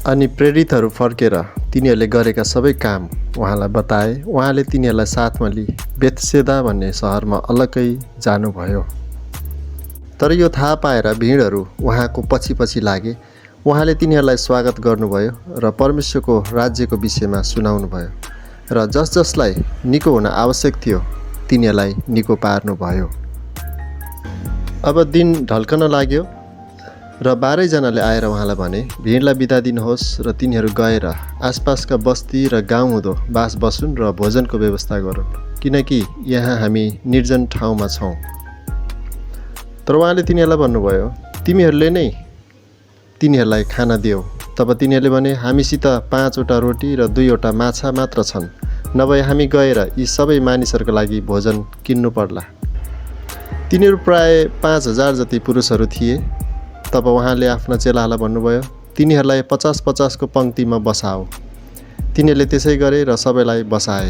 अनि प्रेरितहरू फर्केर तिनीहरूले गरेका सबै काम उहाँलाई बताए। उहाँले तिनीहरूलाई साथमा लिई बेथसेदा भन्ने सहरमा अलग्गै जानुभयो। तर यो थाहा पाएर भिडहरू उहाँको पछि पछि लागे। उहाँले तिनीहरूलाई स्वागत गर्नुभयो र परमेश्वरको राज्यको विषयमा सुनाउनुभयो र जस जसलाई निको हुन आवश्यक थियो तिनीहरूलाई निको पार्नुभयो। अब दिन ढल्कन लाग्यो र 12 जनाले आएर उहाँलाई भने, भिडलाई बिदा दिनुहोस् र तिनीहरू गएर आसपासका बस्ती र गाउँहुँदो बास बसुन् र भोजनको व्यवस्था गरून्, किनकि यहाँ हामी निर्जन ठाउँमा छौँ। तर उहाँले तिनीहरूलाई भन्नुभयो, तिमीहरूले नै तिनीहरूलाई खाना देऊ। तब तिनीहरूले भने, हामीसित 5वटा रोटी र 2वटा माछा मात्र छन्, नभए हामी गएर यी सबै मानिसहरूको लागि भोजन किन्नु पर्ला। तिनीहरू प्राय 5000 जति पुरुषहरू थिए। तब उहाँले आफ्ना चेलाहरूलाई भन्नुभयो, तिनीहरूलाई 50-50 को पङ्क्तिमा बसाओ। तिनीहरूले त्यसै गरे र सबैलाई बसाए।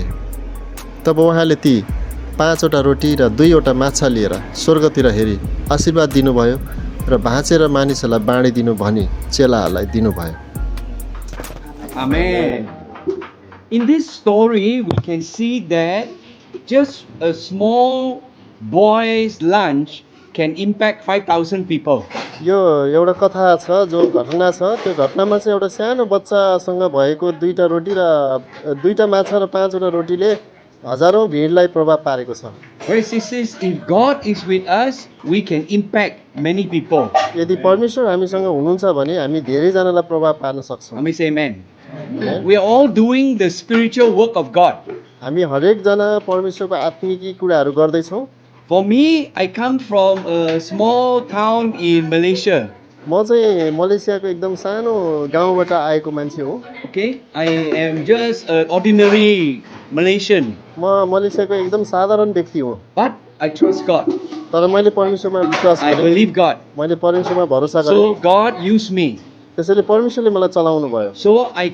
तब उहाँले ती 5वटा रोटी र 2वटा माछा लिएर स्वर्गतिर हेरी आशीर्वाद दिनुभयो र भाँचेर मानिसहरूलाई बाँडिदिनु भनी चेलाहरूलाई दिनुभयो। Amen. In this story, we can see that just a small boy's lunch can impact 5,000 people. यो एउटा कथा छ, जो घटना छ, त्यो घटनामा चाहिँ एउटा सानो बच्चासँग भएको 2टा रोटी र 2टा माछा र 5वटा रोटीले हजारौँ भिडलाई प्रभाव पारेको छ। Whereas it says, if God is with us, we can impact many people. यदि परमेश्वर हामीसँग हुनुहुन्छ भने हामी धेरैजनालाई प्रभाव पार्न सक्छौँ। Let me say amen. We are all doing the spiritual work of God. हामी हरेकजना परमेश्वरको आत्मिकी कुराहरू गर्दैछौँ। For me, I come from a small town in Malaysia. म चाहिँ मलेसियाको एकदम सानो गाउँबाट आएको मान्छे हो। Okay, I am just an ordinary Malaysian, म मलेसियाको एकदम साधारण व्यक्ति हो। but I trust God. तर मैले परमेश्वरमा विश्वास I गरेँ। believe God. मैले परमेश्वरमा भरोसा गरेँ। So God used me. त्यसैले परमेश्वरले मलाई चलाउनु भयो। So I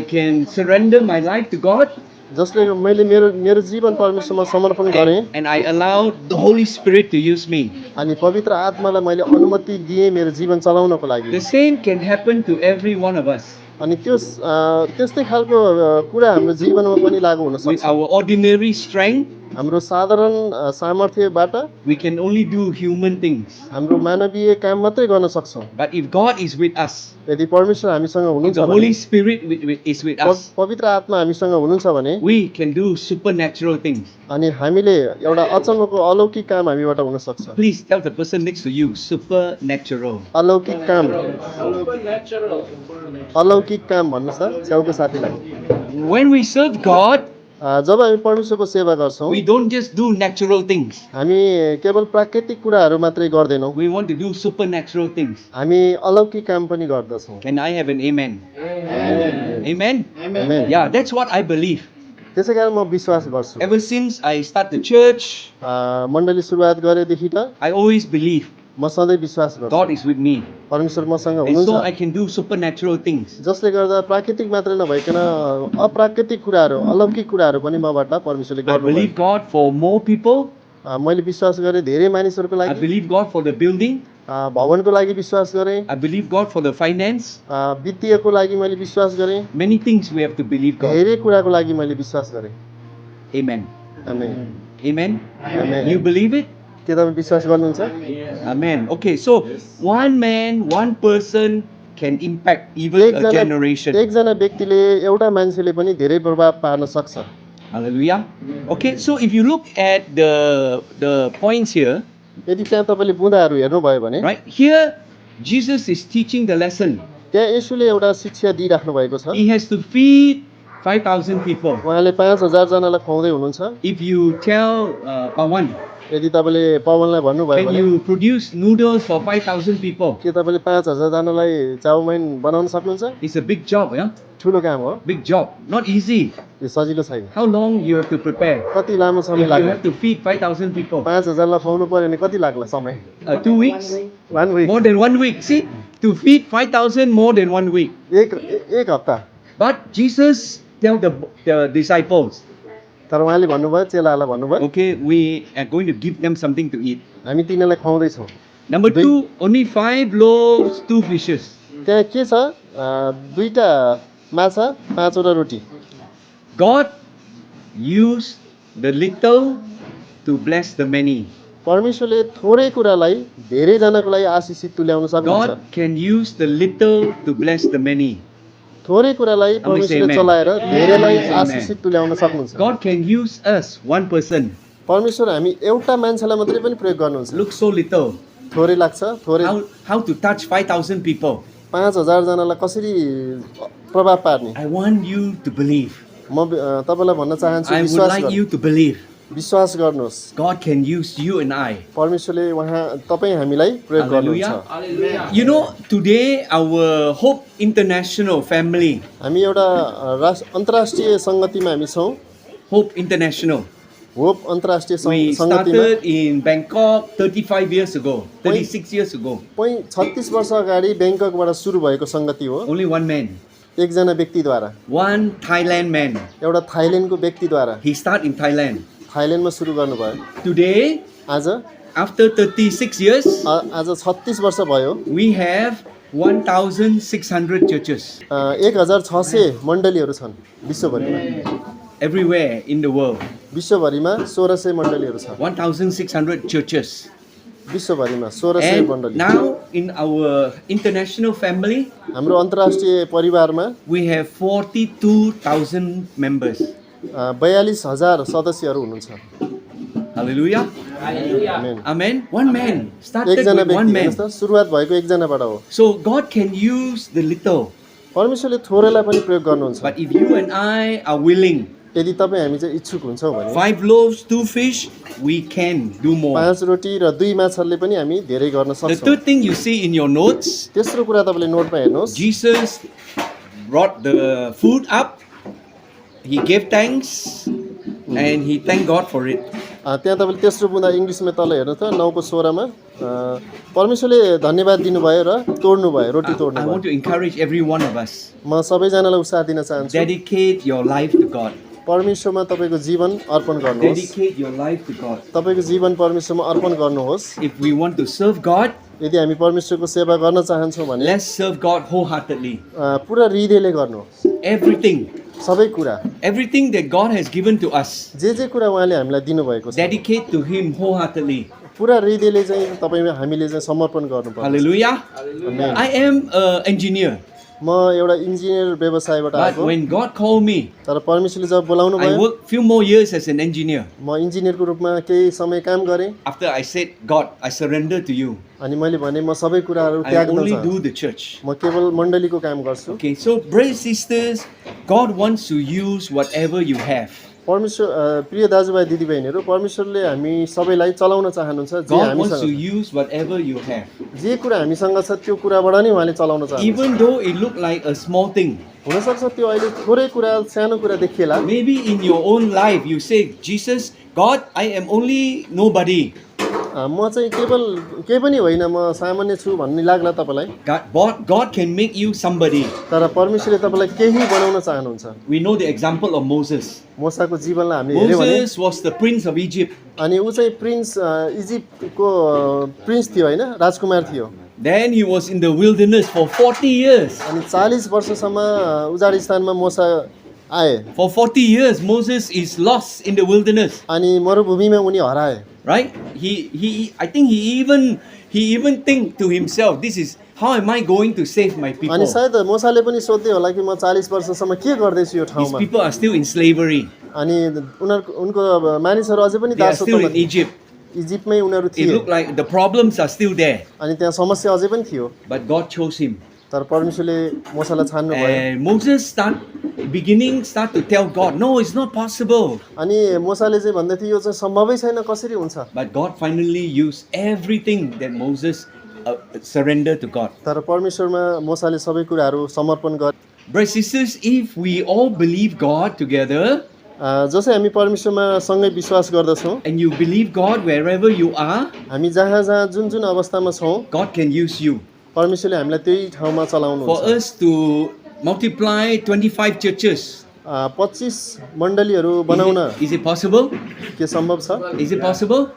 can surrender my life to God, जसले मैले मेरो जीवन परमेश्वरमा समर्पण गरेँ and I allow the Holy Spirit to use me. अनि पवित्र आत्मालाई मैले अनुमति दिएँ मेरो जीवन चलाउनको लागि। The same can happen to every one of us. अनि त्यस्तै खालको कुरा हाम्रो जीवनमा पनि लागू हुन With सक्छ। our ordinary strength, हाम्रो साधारण सामर्थ्यबाट we can only do human things. हाम्रो मानवीय काम मात्रै गर्न सक्छौँ। But if God is with us, यदि परमेश्वर हामीसँग if हुनुहुन्छ the भने, Holy Spirit is with us, पवित्र आत्मा हामीसँग हुनुहुन्छ भने we can do supernatural things. अनि हामीले एउटा अचम्मको अलौकिक काम हामीबाट हुन सक्छ। Please tell the person next to you, supernatural. अलौकिक काम, अलौकिक काम भन्नुहोस् त छेउको साथीलाई। When we serve God, जब हामी परमेश्वरको सेवा गर्छौँ, we don't just do natural things. हामी केवल प्राकृतिक कुराहरू मात्रै गर्दैनौँ, We want to do supernatural things. हामी अलौकिक काम पनि गर्दछौँ। Can I have an amen? Amen? Amen. Yeah, that's what I believe. त्यसै कारण म विश्वास गर्छु। Ever since I start the church, मण्डली सुरुवात गरेदेखि त I always believe म सधैँ विश्वास गर्छु God is with me. परमेश्वर मसँग And so हुनुहुन्छ, I can do supernatural things. जसले गर्दा प्राकृतिक मात्रै नभइकन अप्राकृतिक कुराहरू, अलौकिक कुराहरू पनि मबाट परमेश्वरले I believe गर्नुभयो। God for more people. मैले विश्वास गरेँ धेरै मानिसहरूको I लागि, believe God for the building. भवनको लागि विश्वास गरेँ, I believe God for the finance. वित्तीयको लागि मैले विश्वास गरेँ, Many things we have to believe God. धेरै कुराको लागि मैले विश्वास गरेँ। Amen. Amen. Amen. Amen. You believe it? के तपाईँ विश्वास गर्नुहुन्छ? Amen. Okay, so one man, one person can impact even a generation. एकजना व्यक्तिले, एउटा मान्छेले पनि धेरै प्रभाव पार्न सक्छ। Hallelujah. Okay, so if you look at the points here, यदि त्यहाँ तपाईँले बुँदाहरू हेर्नुभयो भने, right here, Jesus is teaching the lesson. त्यहाँ येशूले एउटा शिक्षा दिइराख्नु भएको छ। He has to feed 5,000 people. उहाँले 5000 जनालाई खुवाउँदै हुनुहुन्छ। If you tell Pawan, यदि तपाईँले पवनलाई भन्नुभयो can भने, you produce noodles for 5,000 people? के तपाईँले 5000 जनालाई चाउमिन बनाउन सक्नुहुन्छ? It's a big job, yeah? ठुलो काम हो, Big job. Not easy. यो सजिलो छैन। How long you have to prepare? कति लामो समय If you लाग्छ? have to feed 5,000 people. 5000 लाई खुवाउनु पर्यो भने कति लाग्ला समय? 2 weeks? 1 week, More than 1 week. See, to feed 5,000 more than 1 week. एक हप्ता। But Jesus tell the disciples, तर उहाँले भन्नुभयो, चेलाहरूलाई भन्नुभयो, okay, we are going to give them something to eat. हामी तिनीहरूलाई खुवाउँदैछौँ। Number 2, only 5 loaves, 2 fishes. त्यहाँ के छ? दुईटा माछा 5वटा रोटी God used the little to bless the many. परमेश्वरले थोरै कुरालाई धेरैजनाको लागि आशिषित तुल्याउन सक्नुहुन्छ God can use the little to bless the many. थोरै कुरालाई Somebody say परमेश्वरले amen. चलाएर धेरैलाई Amen. आशिषित तुल्याउन सक्नुहुन्छ God can use us, one person. परमेश्वर हामी एउटा मान्छेलाई मात्रै पनि प्रयोग गर्नुहुन्छ Look so little. थोरै लाग्छ थोरै How to touch 5,000 people. 5000 जनालाई कसरी प्रभाव पार्ने I want you to believe. म तपाईलाई भन्न चाहन्छु I would विश्वास like गर्नु you to believe. विश्वास गर्नुहोस् God can use you and I. परमेश्वरले तपाईँ हामीलाई प्रयोग गर्नुहुन्छ Hallelujah. You know, today our Hope International family, हामी एउटा अन्तर्राष्ट्रिय सङ्गतिमा हामी छौँ Hope International, होप अन्तर्राष्ट्रिय we सङ्गतिमा started in Bangkok 35 years ago, 36 years ago. 36 वर्ष अगाडि ब्याङ्ककबाट सुरु भएको सङ्गति हो Only one man, एकजना व्यक्तिद्वारा one Thailand man. एउटा थाइल्यान्डको व्यक्तिद्वारा He started in Thailand. थाइल्यान्डमा सुरु गर्नुभयो Today, आज after 36 years, आज 36 वर्ष भयो we have 1,600 churches 1600 मण्डलीहरू छन् विश्वभरिमा everywhere in the world. विश्वभरिमा 1600 मण्डलीहरू छन् 1,600 churches. विश्वभरिमा 1600 And मण्डली now in our international family, हाम्रो अन्तर्राष्ट्रिय परिवारमा we have 42,000 members. 42000 सदस्यहरू हुनुहुन्छ Hallelujah. आमेन। Amen. One man started एकजना with one व्यक्ति man. हेर्नुहोस् त सुरुवात भएको एकजनाबाट हो So God can use the little. परमेश्वरले थोरैलाई पनि प्रयोग गर्नुहुन्छ But if you and I are willing, यदि तपाईँ हामी चाहिँ इच्छुक हुन्छौँ भने 5 loaves, 2 fish, we can do more. 5 रोटी र 2 माछाले पनि हामी धेरै गर्न The सक्छौँ third thing you see in your notes, तेस्रो कुरा तपाईँले नोटमा हेर्नुहोस् Jesus brought the food up, he gave thanks, and he thanked God for it. त्यहाँ तपाईँले तेस्रो बुँदा इङ्ग्लिसमा तल हेर्नु त 9 को 16 मा परमेश्वरले धन्यवाद दिनुभयो र तोड्नुभयो रोटी I तोड्नुभयो want to encourage every one of us, म सबैजनालाई उत्साह दिन चाहन्छु dedicate your life to God. परमेश्वरमा तपाईँको जीवन अर्पण गर्नुहोस् Dedicate your life to God. तपाईँको जीवन परमेश्वरमा अर्पण गर्नुहोस् If we want to serve God, यदि हामी परमेश्वरको सेवा गर्न चाहन्छौँ भने let's serve God wholeheartedly. पुरा हृदयले गर्नुहोस् Everything, सबै कुरा everything that God has given to us, जे कुरा उहाँले हामीलाई दिनुभएको छ dedicate to Him wholeheartedly. पुरा हृदयले चाहिँ तपाईँ हामीले चाहिँ समर्पण गर्नुपर्छ Hallelujah. Amen। I am an engineer, म एउटा इन्जिनियर व्यवसायबाट but आएको when God called me, तर परमेश्वरले जब बोलाउनु I भयो worked few more years as an engineer. म इन्जिनियरको रूपमा केही समय काम गरेँ After I said, God, I surrender to you. अनि मैले भने म सबै कुराहरू I त्याग्न only चाहन्छु do the church. म केवल मण्डलीको काम गर्छु Okay, so brothers sisters, God wants to use whatever you have. परमेश्वर प्रिय दाजुभाइ दिदीबहिनीहरू परमेश्वरले हामी सबैलाई चलाउन चाहनुहुन्छ जे God wants to हामीसँग use whatever you have. जे कुरा हामीसँग छ त्यो कुराबाट नै उहाँले चलाउन चाहनुहुन्छ Even though it look like a small thing. हुनसक्छ त्यो अहिले थोरै कुरा सानो कुरा देखिएला Maybe in your own life you say, Jesus, God, I am only nobody. म चाहिँ केवल केही पनि होइन म सामान्य छु भन्ने लाग्ला तपाईँलाई God can make you somebody. तर परमेश्वरले तपाईँलाई केही बनाउन चाहनुहुन्छ We know the example of Moses. मोसाको जीवनलाई हामीले हेऱ्यौँ भने Moses was the prince of Egypt. अनि ऊ चाहिँ प्रिन्स इजिप्टको प्रिन्स थियो होइन राजकुमार थियो Then he was in the wilderness for 40 years. अनि 40 वर्षसम्म उजाड स्थानमा मोसा आए For 40 years, Moses is lost in the wilderness. अनि मरुभूमिमा उनी हराए Right? I think he even think to himself, this is how am I going to save my people? अनि सायद मोसाले पनि सोध्दै होला कि म 40 वर्षसम्म के गर्दैछु यो These ठाउँमा people are still in slavery. अनि उनको मानिसहरू अझै पनि They are still in दासत्वमा Egypt. इजिप्टमै उनीहरू It थिए looked like the problems are still there. अनि त्यहाँ समस्या अझै पनि थियो But God chose him. तर परमेश्वरले मोसालाई छान्नु भयो And Moses start to tell God, no, it's not possible. अनि मोसाले चाहिँ भन्दै थियो यो चाहिँ सम्भवै छैन कसरी हुन्छ But God finally used everything that Moses surrendered to God. तर परमेश्वरमा मोसाले सबै कुराहरू समर्पण गरे Brothers and sisters, if we all believe God together, जसै हामी परमेश्वरमा सँगै विश्वास गर्दछौँ and you believe God wherever you are, हामी जहाँ जहाँ जुन जुन अवस्थामा छौँ God can use you. परमेश्वरले हामीलाई त्यही ठाउँमा For चलाउनुहुन्छ us to multiply 25 churches, 25 मण्डलीहरू बनाउन is it possible? के सम्भव छ Is it possible?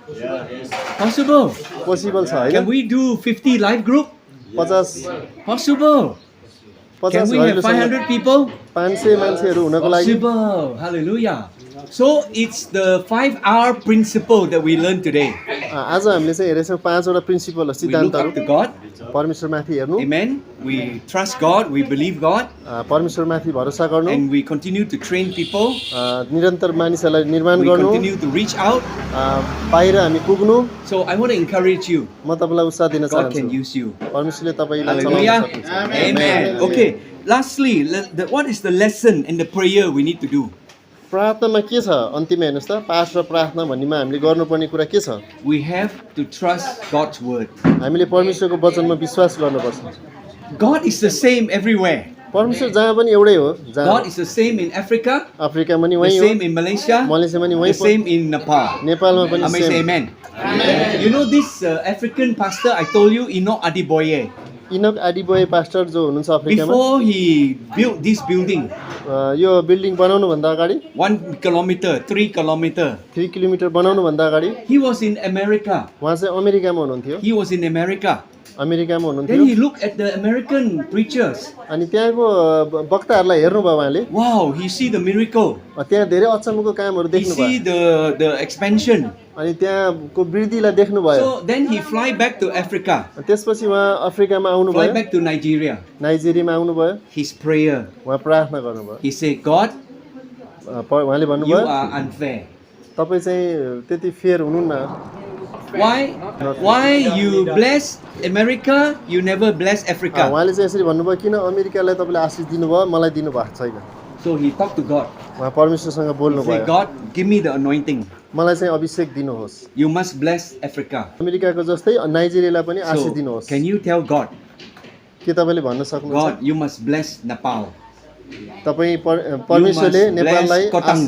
Possible. Possible छ Can होइन we do 50 life group? 50 Possible. Can we have 500 people? 500 मान्छेहरू हुनको लागि Possible. Hallelujah. So it's the 5R principle that we learned today. आज हामीले चाहिँ हेरेछौँ 5 वटा प्रिन्सिपल We look सिद्धान्तहरू up to God. परमेश्वरमाथि हेर्नु Amen. We trust God. We believe God. परमेश्वरमाथि भरोसा गर्नु And we continue to train people. निरन्तर मानिसहरूलाई निर्माण We गर्नु continue to reach out. बाहिर हामी पुग्नु So I want to encourage you. म तपाईँलाई उत्साह दिन God can चाहन्छु use you. परमेश्वरले तपाईँलाई चलाउन Hallelujah. सक्नुहुन्छ Amen. Okay. Lastly, what is the lesson and the prayer we need to do? प्रार्थनामा के छ अन्तिममा हेर्नुहोस् त पाठ र प्रार्थना भन्नेमा हामीले गर्नुपर्ने कुरा के छ We have to trust God's word. हामीले परमेश्वरको वचनमा विश्वास गर्नुपर्छ God is the same everywhere. परमेश्वर जहाँ पनि एउटै हो जहाँ God is the same in Africa, अफ्रिकामा नि the वही हो same in Malaysia, मलेसियामा नि the वही same in Nepal. नेपालमा पनि I may say same। amen. You know this African pastor I told you, Enoch Adiboye. Enoch Adeboye pastor जो हुनुहुन्छ अफ्रिकामा Before he built this building, यो बिल्डिङ बनाउनु भन्दा अगाडि 1 kilometer, 3 kilometer, 3 किलोमिटर बनाउनु भन्दा अगाडि he was in America. उहाँ चाहिँ अमेरिकामा हुनुहुन्थ्यो He was in America. अमेरिकामा हुनुहुन्थ्यो Then he looked at the American preachers. अनि त्यहाँको वक्ताहरूलाई हेर्नुभयो उहाँले Wow, he see the miracle. त्यहाँ धेरै अचम्मको कामहरू He see देख्नुभयो the expansion. अनि त्यहाँको वृद्धिलाई देख्नुभयो So then he fly back to Africa, त्यसपछि उहाँ अफ्रिकामा fly आउनुभयो back to Nigeria. नाइजेरियामा आउनुभयो His prayer, उहाँ प्रार्थना गर्नुभयो he said, God, उहाँले you भन्नुभयो are unfair. तपाईँ चाहिँ त्यति फेयर हुनुहुन्न Why you bless America, you never bless Africa? उहाँले चाहिँ यसरी भन्नुभयो किन अमेरिकालाई तपाईँले आशिष दिनुभयो मलाई दिनु भएको छैन So he talked to God. उहाँ परमेश्वरसँग He बोल्नुभयो said, God, give me the anointing. मलाई चाहिँ अभिषेक दिनुहोस् You must bless Africa. अमेरिकाको जस्तै नाइजेरियालाई पनि आशिष So दिनुहोस् can you tell God, के तपाईँले भन्न सक्नुहुन्छ God, you must bless Nepal. तपाईँ परमेश्वरले You must नेपाललाई bless Khotang.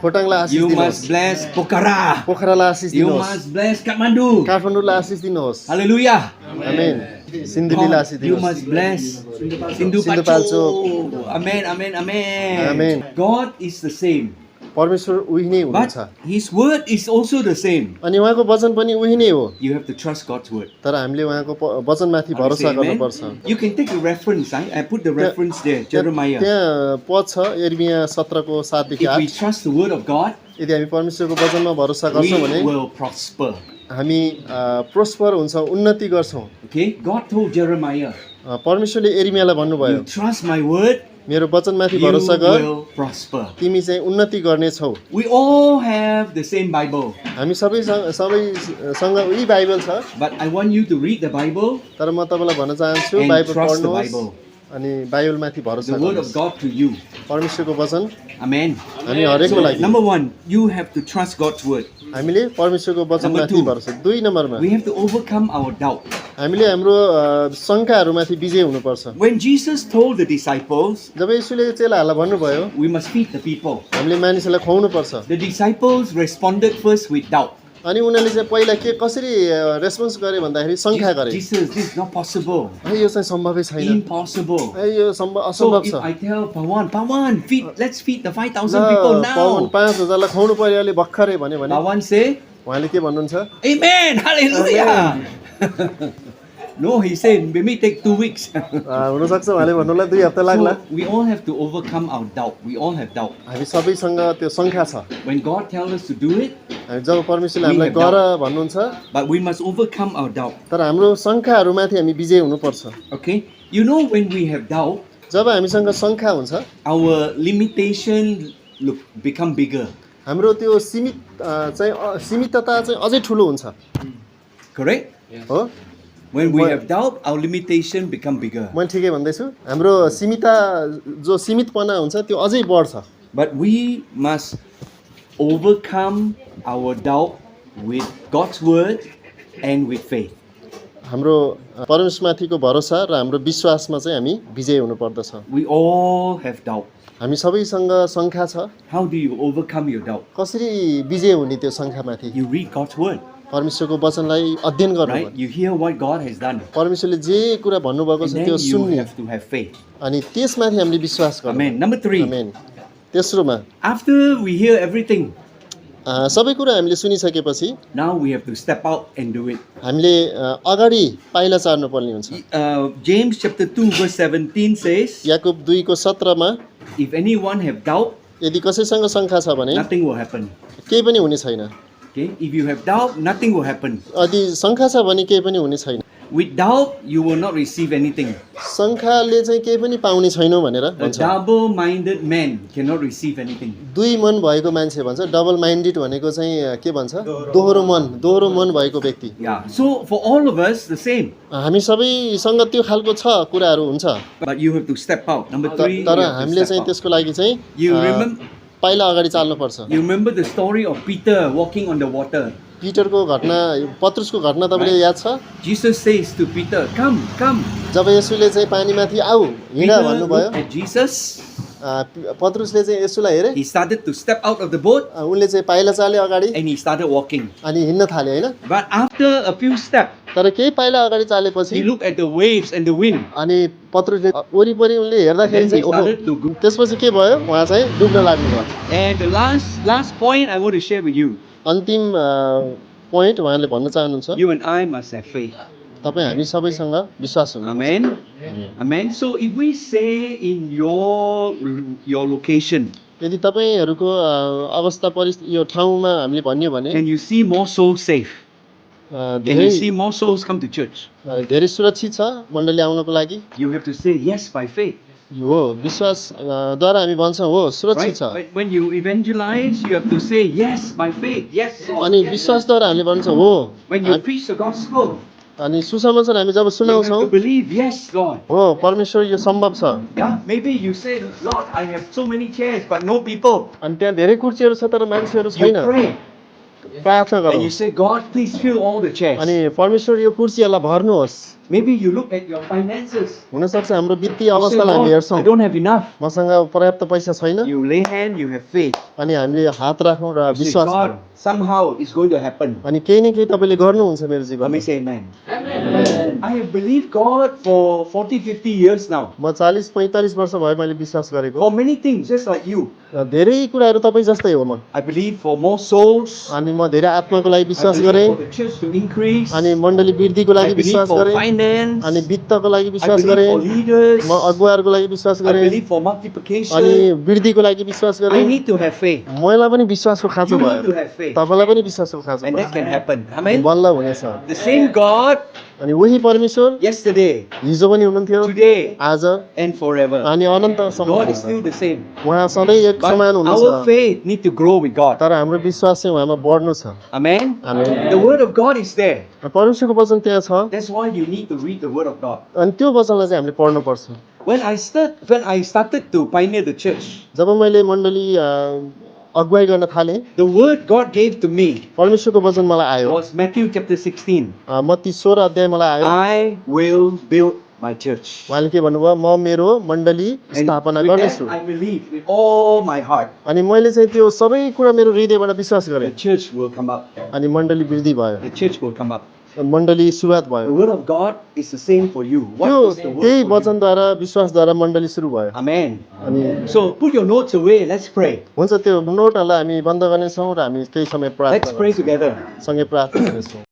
खोटाङलाई आशिष You दिनुहोस् must bless Pokhara. पोखरालाई Ashish You दिनुहोस् must bless Kathmandu. काठमाडौँलाई आशिष दिनुहोस् Hallelujah. Amen सिन्धुलीलाई Ashish God, you दिनुहोस् must bless Sindhu Pacho. Amen, amen, amen. Amen. God is the same. परमेश्वर उही नै हुनुहुन्छ But His word is also the same. अनि उहाँको वचन पनि उही नै हो You have to trust God's word. तर हामीले उहाँको वचनमाथि How do you भरोसा say amen? गर्नुपर्छ You can take a reference. I put the reference there, Jeremiah. त्यहाँ पद छ एर्मिया 17को 7 देखि If we 8 trust the word of God, यदि हामी परमेश्वरको वचनमा भरोसा we गर्छौँ भने will prosper. हामी प्रोस्पर हुन्छौँ उन्नति गर्छौँ Okay? God told Jeremiah, परमेश्वरले एर्मियालाई भन्नुभयो you trust my word, मेरो वचनमाथि you भरोसा गर will prosper. तिमी चाहिँ उन्नति गर्नेछौ We all have the same Bible. हामी सबैसँग उही बाइबल छ But I want you to read the Bible तर म तपाईँलाई भन्न चाहन्छु and बाइबल trust the पढ्नुहोस् Bible. अनि बाइबलमाथि भरोसा The word of गर्नुहोस् God to you. परमेश्वरको वचन Amen. हामी हरेकको So, लागि number one, you have to trust God's word. हामीले परमेश्वरको वचनमाथि two. भरोसा 2 नम्बरमा We have to overcome our doubt. हामीले हाम्रो शङ्काहरूमाथि विजय हुनुपर्छ When Jesus told the disciples, जब यसुले चेलाहरूलाई भन्नुभयो we must feed the people, हामीले मानिसहरूलाई खुवाउनु पर्छ the disciples responded first with doubt. अनि उनीहरूले चाहिँ पहिला के कसरी रेस्पोन्स गरे भन्दाखेरि शङ्का गरे Jesus, this is not possible. यो चाहिँ सम्भवै छैन Impossible. यो So असम्भव if छ I tell Pawan, let's feed the 5,000 ल, people पवन now. 5,000लाई खुवाउनु पर्यो अहिले भर्खरै भन्यो भने Pawan say, उहाँले के भन्नुहुन्छ Amen, hallelujah. No, he said, maybe take 2 weeks. हुनसक्छ उहाँले भन्नुलाई 2 हप्ता लाग्ला So we all have to overcome our doubt. We all have doubt. हामी सबैसँग त्यो शङ्का छ When God tells us to do it, हामी जब परमेश्वरले We हामीलाई have गर भन्नुहुन्छ but we must overcome our doubt. तर हाम्रो शङ्काहरूमाथि हामी विजय हुनुपर्छ Okay? You know, when we have doubt, जब हामीसँग शङ्का हुन्छ our limitation become bigger. हाम्रो त्यो सीमितता चाहिँ अझै ठुलो हुन्छ Correct? हो When we Well- have doubt, our limitation become bigger. मैले ठिकै भन्दैछु हाम्रो सीमितपना हुन्छ त्यो अझै बढ्छ But we must overcome our doubt with God's word and with faith. हाम्रो परमेश्वरमाथिको भरोसा र हाम्रो विश्वासमा चाहिँ हामी विजय हुनुपर्दछ We all have doubt. हामी सबैसँग शङ्का छ How do you overcome your doubt? कसरी विजय हुने त्यो शङ्कामाथि You read God's word, परमेश्वरको वचनलाई अध्ययन गर्नु right? You hear what God has done. परमेश्वरले जे कुरा भन्नुभएको And छ then त्यो you सुन्ने have to have faith. अनि त्यसमाथि हामीले विश्वास गर्नु Amen. Number 3, amen तेस्रोमा after we hear everything, सबै कुरा हामीले सुनिसकेपछि Now we have to step out and do it. हामीले अगाडि पाइला चार्नुपर्ने हुन्छ। James chapter 2 verse 17 says, Yakub 2 को 17 मा if anyone have doubt, यदि कसैसँग शङ्का छ भने nothing will happen. केही पनि हुने छैन। Okay, if you have doubt, nothing will happen. यदि शङ्का छ भने केही पनि हुने छैन। With doubt, you will not receive anything. शङ्काले चाहिँ केही पनि पाउने छैनौ भनेर A भन्छ। double-minded man cannot receive anything. दुई मन भएको मान्छे भन्छ, डबल माइन्डेड भनेको चाहिँ के भन्छ? दोहोरो मन भएको व्यक्ति। Yeah. So for all of us, the same. हामी सबैसँग त्यो खालको छ कुराहरू हुन्छ। But you have to step out. Number 3, तर you have to हामीले step चाहिँ out. त्यसको लागि चाहिँ You remember? पाइला अगाडि चाल्नुपर्छ। You remember the story of Peter walking on the water. पिटरको घटना, पत्रुसको घटना तपाईँले याद छ? Jesus says to Peter, "Come, come." जब येशूले चाहिँ पानीमाथि आऊ हिँड Peter भन्नुभयो, looked at Jesus. पत्रुसले चाहिँ येशूलाई हेरे, He started to step out of the boat उनले चाहिँ पाइला चाले अगाडि and he started walking. अनि हिँड्न थाले हैन? But after a few steps, तर केही पाइला अगाडि he चालेपछि looked at the waves and the wind. अनि पत्रुसले वरिपरि उनले हेर्दाखेरि Then he चाहिँ ओहो, started to go. त्यसपछि के भयो? उहाँ चाहिँ डुब्न लाग्नुभयो। And the last point I want to share with you. अन्तिम पोइन्ट उहाँले भन्न चाहनुहुन्छ, You and I must have faith. तपाईँ हामी सबैसँग विश्वास हुनु। Amen. Amen. So if we say in your location, यदि तपाईँहरूको अवस्था परिस्थिति यो ठाउँमा हामीले भन्यो भने can you see more souls saved? Can you धेरै see more souls come to church? धेरै सुरक्षित छ मण्डली आउनको लागि। You have to say yes by faith. हो विश्वास द्वारा हामी भन्छौँ हो सुरक्षित Right? छ। But when you evangelize, you have to say yes by faith. Yes, Lord. अनि विश्वासद्वारा हामीले भन्छौँ हो। When you preach the gospel, अनि सुसमाचार हामी जब you सुनाउँछौँ have to believe, yes, Lord. हो परमेश्वर यो सम्भव छ। Yeah, maybe you say, Lord, I have so many chairs, but no people. अनि त्यहाँ धेरै कुर्सीहरू छ तर मान्छेहरू You छैन। pray प्रार्थना and गरौँ you say, God, please fill all the chairs. अनि परमेश्वर यो कुर्सीहरूलाई भर्नुहोस्। Maybe you look at your finances. हुनसक्छ हाम्रो वित्तीय You say, अवस्थालाई हामी Lord, I हेर्छौँ, don't have enough. मसँग पर्याप्त पैसा छैन। You lay hand, you have faith. अनि हामीले हात राखौँ र You say, विश्वास God, somehow it's going to happen. अनि केही न केही तपाईँले गर्नुहुन्छ मेरो Let जीवनमा। me say amen. I have believed God for 40, 50 years now. म 40-45 वर्ष भयो मैले विश्वास गरेको। For many things, just like you. र धेरै कुराहरू तपाईँ जस्तै हो म। I believe for more souls. अनि म धेरै आत्माको लागि I विश्वास believe गरेँ, for the church to increase. अनि मण्डली वृद्धिको लागि I believe विश्वास for गरेँ, finance. अनि वित्तको लागि I विश्वास believe गरेँ, for leaders. म अगुवाहरूको लागि विश्वास I गरेँ, believe for अनि multiplication. वृद्धिको लागि विश्वास I गरेँ। need to have faith. मलाई पनि विश्वासको खाँचो You need भयो, to have faith. तपाईँलाई पनि विश्वासको खाँचो And that can भयो, happen. Amen. बल्ल हुनेछ। The same God अनि वही परमेश्वर yesterday, हिजो पनि हुनुहुन्थ्यो, today, आज and forever. अनि अनन्तसम्म God is हुनुहुन्छ। still the same. उहाँ सधैँ एक But समान our हुनुहुन्छ, faith need to grow with God. तर हाम्रो विश्वास चाहिँ उहाँमा बढ्नु छ। Amen. Amen. The word of God is there. परमेश्वरको वचन त्यहाँ छ, That's why you need to read the word of God. अनि त्यो वचनलाई चाहिँ हामीले पढ्नुपर्छ। When I started to pioneer the church, जब मैले मण्डली अगुवाई गर्न थालेँ, the word God gave to me परमेश्वरको वचन मलाई आयो। was Matthew chapter 16. मत्ती 16 अध्याय मलाई आयो। I will build my church. उहाँले के भन्नुभयो, म मेरो मण्डली And स्थापना with गर्नेछु। that, I believe with all my heart अनि मैले चाहिँ त्यो सबै कुरा मेरो हृदयबाट विश्वास the गरेँ, church will come up. अनि मण्डली वृद्धि भयो, The church will come up. मण्डली सुरुवात The भयो। word of God is the same for you. What त्यो was the word त्यही for you? वचनद्वारा विश्वासद्वारा मण्डली सुरु भयो। Amen. अनि So put your notes away. Let's pray. हुन्छ त्यो नोटहरूलाई हामी बन्द गर्नेछौँ र हामी केही समय प्रार्थना Let's pray together. सँगै प्रार्थना गर्नेछौँ।